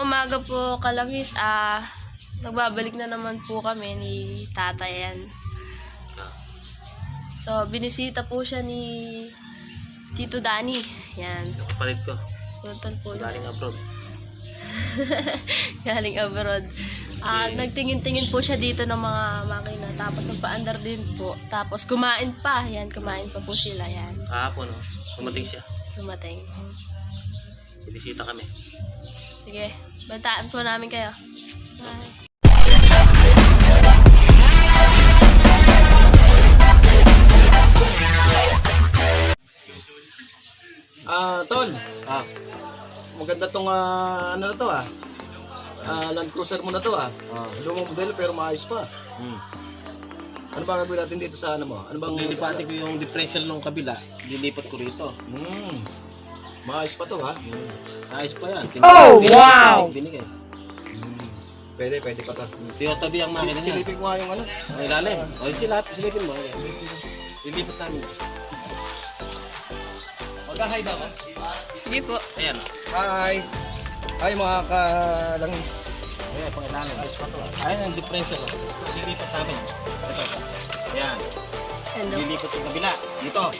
umaga po, Kalangis. Nagbabalik na naman po kami ni Tata yan. So, binisita po siya ni Tito Danny. Yan. Yung kapatid ko. Puntan po niya. Galing abroad. Galing abroad. Nagtingin-tingin po siya dito ng mga makina. Tapos nagpa-under din po. Tapos kumain pa. Yan, kumain pa po sila. Yan. Kahapon, no? Dumating siya. Dumating. Binisita kami. Sige, bantaan po namin kayo. Bye. Tol. Maganda tong ano na to Land Cruiser mo na to Lumang modelo pero maayos pa. Ano ba gagawin natin dito sa ano mo? Ano bang Lilipati ko yung differential ng kabila. Lilipat ko rito. Maayos pa to Ayos pa yan. Oh, wow! Binigay. Pwede pa to. Tiyotabi ang makina niya. Silipin ko nga yung ano. Ang ilalim. O silipin mo. Lilipat namin. Mag-hide ako. Sige po. Ayan. Hi mga kalangis. Ayan, pang ilalim. Ayos pa to. Ayan ang differential. Lilipat namin. Ito. Ayan. Hello. Lilipat yung kabila. Dito.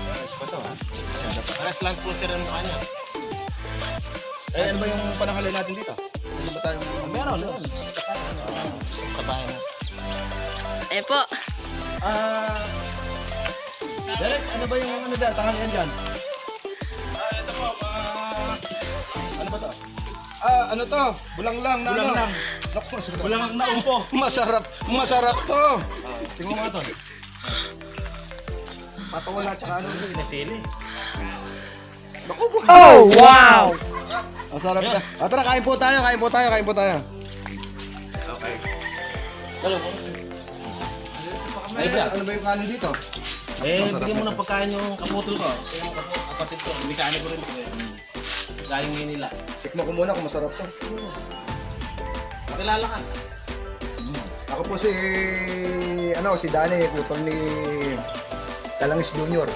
Maayos pa to Ayos lang po sir ang mukha niya. Ano ba yung pananghalay natin dito? Hindi ba tayo Meron. Sa bahay na. Eh po. Derek, ano ba yung ano dyan? Tanghalian dyan? Ito po. Ano ba to? Ano to? Bulang lang na Bulang ano? lang. Naku, masarap. Bulang lang na umpo. Masarap to. Tingnan mo nga to. Patawala tsaka ano. Nasili. Oh, wow! Masarap ka. Tara, kain po tayo. Okay. Ano ba yung kanin dito? Bigyan mo ng pagkain yung kaputol ko. Yung kapatid ko. Mekanik ko rin. Galing ngayon nila. Tikmo ko muna kung masarap to. Makilala ka. Ako po si Danny, putol ni Kalangis Junior.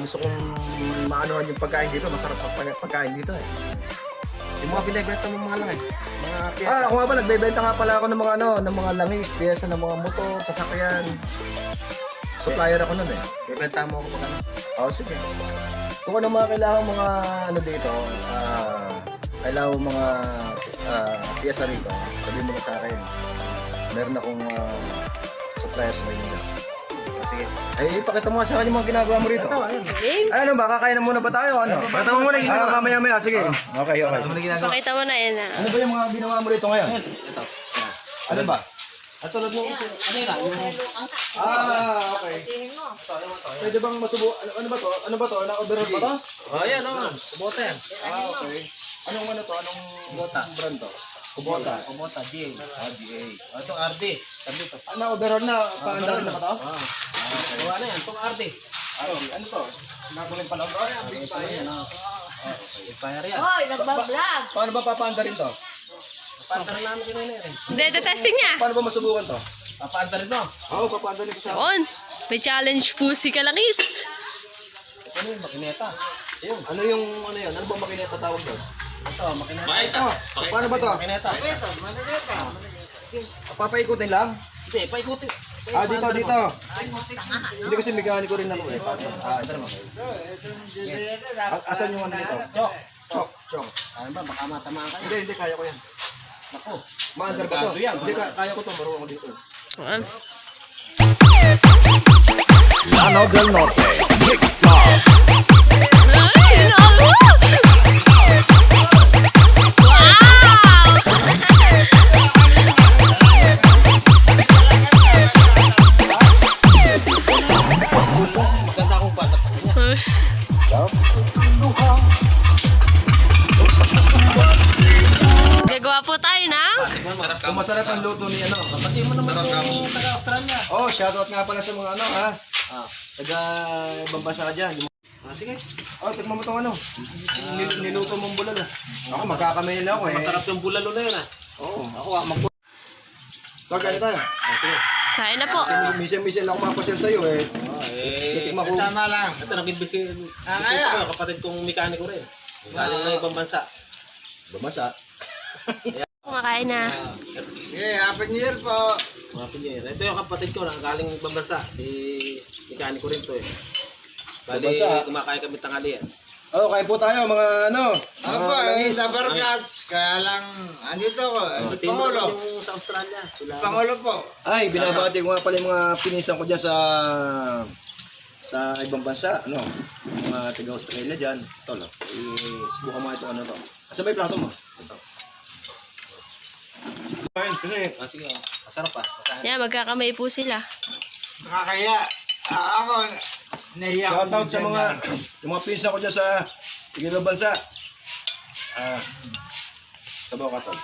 Gusto kong maanohan yung pagkain dito, masarap pagkain dito Yung mga binibenta mo mga langis. Mga piyesa. Ako nga ba, nagbebenta nga pala ako ng mga langis, piyesa ng mga motor, sasakyan. Supplier ako nun Bibenta mo ako pag ano. Sige. Kung ano mga kailangan mga dito, kailangan mga piyesa rito, sabihin mo na sa akin. Meron akong supplier sa Maynila. Sige. Ay, ipakita mo nga sa akin yung mga ginagawa mo rito. Game? Ano ba, kakain na muna ba tayo? Pakita mo muna yung ginagawa. Mamaya, sige. Okay. Pakita mo na yan Ano ba yung mga ginawa mo rito ngayon? Ito. Ano ba? At tulad nung kanina. Okay. Pwede bang masubo? Ano ba to? Na-overhaul ba to? Ayan o. Kubota yan. Okay. Anong brand to? Kubota. Kubota. GA. GA. Ito RD. Sabi ito. Na-overhaul na? Paanda rin na ba to? Gawa na yan. Itong RD. Ano to? Nakuling pala. Big fire. Fire yan. Hoy, nagbablog! Paano ba papaanda rin to? Papaanda rin namin kanina yan. Hindi, testing niya. Paano ba masubukan to? Papaanda rin mo. Oo, papaanda rin ko sa... On. May challenge po si Kalangis. Ano yung makineta? Ayun. Ano yung yan? Ano ba makineta tawag doon? Ito, makineta. Paano ba to? Makineta. Papaikutin lang? Hindi, paikutin. Dito. Hindi kasi mekaniko rin ako ito naman. Asan yung dito? Chok. Ano ba, baka matamaan kayo. Hindi, kaya ko yan. Naku. Maandar ba to? Delikado yan. Hindi, kaya ko to. Marunong ako dito. Lano del Norte. Ay, naku! Wow! Maganda akong bata sa kanya. Gagawa po tayo ng Kung masarap ang luto ni Pati mo naman yung taga-Australia. shoutout nga pala sa mga taga ibang bansa ka dyan. Sige. Tikman mo itong niluto mong bulalo. Ako, magkakamay na ako Masarap yung bulalo na yun Oo, ako mag... Tol, kaya tayo. Sige. Kain na po. Minsan lang mapasyal sa'yo eh. Titikman ko. Tama lang. Ito, nag-imbisi. kaya. Kapatid kong mekaniko rin. Galing na ibang bansa. Bumasa. Kumakain na. Okay, Happy New Year po. Mga pinyera. Ito yung kapatid ko, galing ibang bansa. Si mekaniko rin to eh. Bali, Bansa? kumakain kami tanghali eh. Oh, kain po tayo mga ano. Ako po, sa Barcats. Kaya lang, andito ko. Si Pangulo. Yung sa Australia. Sila, Pangulo po. Ay, binabati ko nga pala yung mga pinisan ko dyan sa ibang bansa, ano, mga taga-Australia dyan. Ito lang, subukan mo ito ano to. Asa ba yung plato mo? Ito. Ayun, kasi, sige, masarap pa. Yan, magkakamay po sila. Nakakaya. Ako, nahiya ko. shoutout sa mga, yung mga pinsan ko dyan sa ibang bansa. Sabaw ka tol.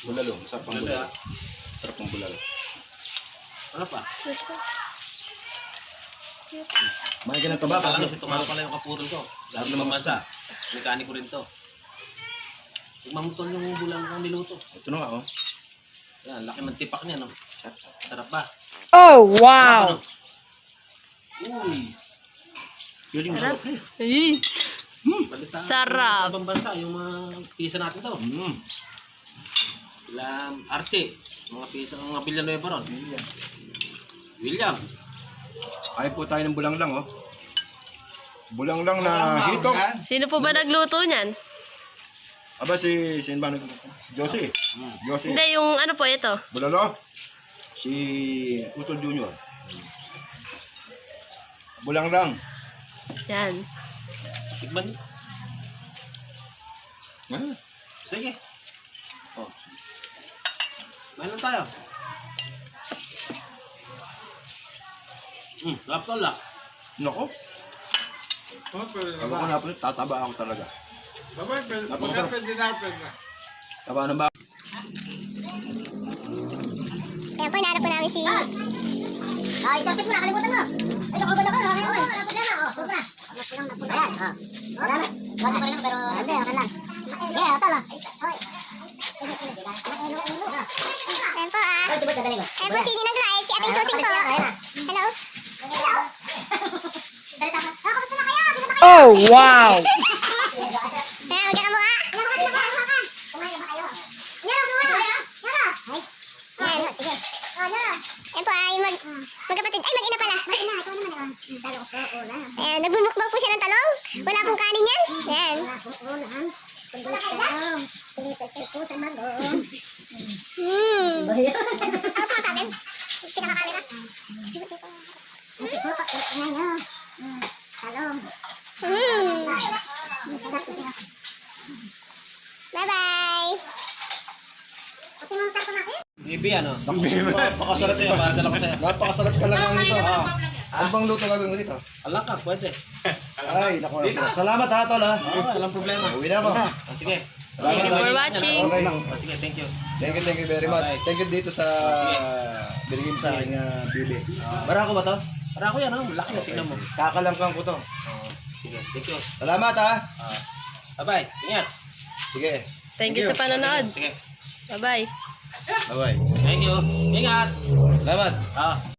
Bulalo, masarap pang bulalo. Masarap pang bulalo. Ano pa? May ka ng taba, Kala kasi tumalo pala yung kaputol ko. Galing ibang bansa. Mekaniko rin to. Tigmamutol yung bulang kong niluto. Ito na nga, oh. Yan, laki ng tipak niya, no? Sarap ba? Oh, wow. Uy! Yun yung sarap eh. Ay, Balita. Sarap. Sa ibang bansa, yung mga pisa natin to. Sila Archie. Mga pisa, mga Villanueva ron. William. Ay po tayo ng bulang lang, oh. Bulang lang na hito. sino po ba nagluto niyan? Aba si ba Josie. Josie. Hindi, yung ano po ito. Bulalo. Si Utol Junior. Bulang lang. Yan. Tikman niyo. Sige. Oh. May lang tayo. Sarap tol ah. Nako. Ako na po, tataba ako talaga. Babay, pwede na. Taba na ba? Ayan po, hinahanap po namin si... Ay, isapit mo na, kalimutan mo. Ito, kabal ako, nakakaya mo. Napun na, sobra. Napun. Ayan, Salamat. Bata pa lang, pero... Hindi, okay lang. Yeah, ito lang. Ayan po, Ayan po, si Ninang Rai, si Ating Susing po. Hello. Kamusta na kayo? Oh, wow. Ayan, magkaka mo ah. Kumain na ba kayo? Yaro, Ayan, sige. Ayan po ay magkapatid. Ay, mag-ina pala. Mag-ina, ikaw naman. Ayan, nagbumukbang po siya ng talong. Wala pong kanin yan. Ayan. Ano pa sa atin? Pinaka-camera. Bye-bye. Bibi ano? Napakasarap sa'yo, para dala ko sa'yo. Napakasarap ka lang nito. Ano bang luto gagawin ko dito? Alam ka, pwede. Ay, naku. Salamat ha, tol ha. Oo, walang problema. Uwi na ako. Sige. Thank you for watching. Okay. Sige, thank you. Thank you very much. Thank you dito sa binigay mo sa aking bibi. Barako ba to? Para ako yan, ano? Malaki na, tingnan mo. Kakalangkang ko to. Sige, thank you. Salamat ha. Bye-bye. Ingat. Sige. Thank you sa panonood. Sige. Bye-bye. Bye-bye. Thank you. Ingat. Salamat.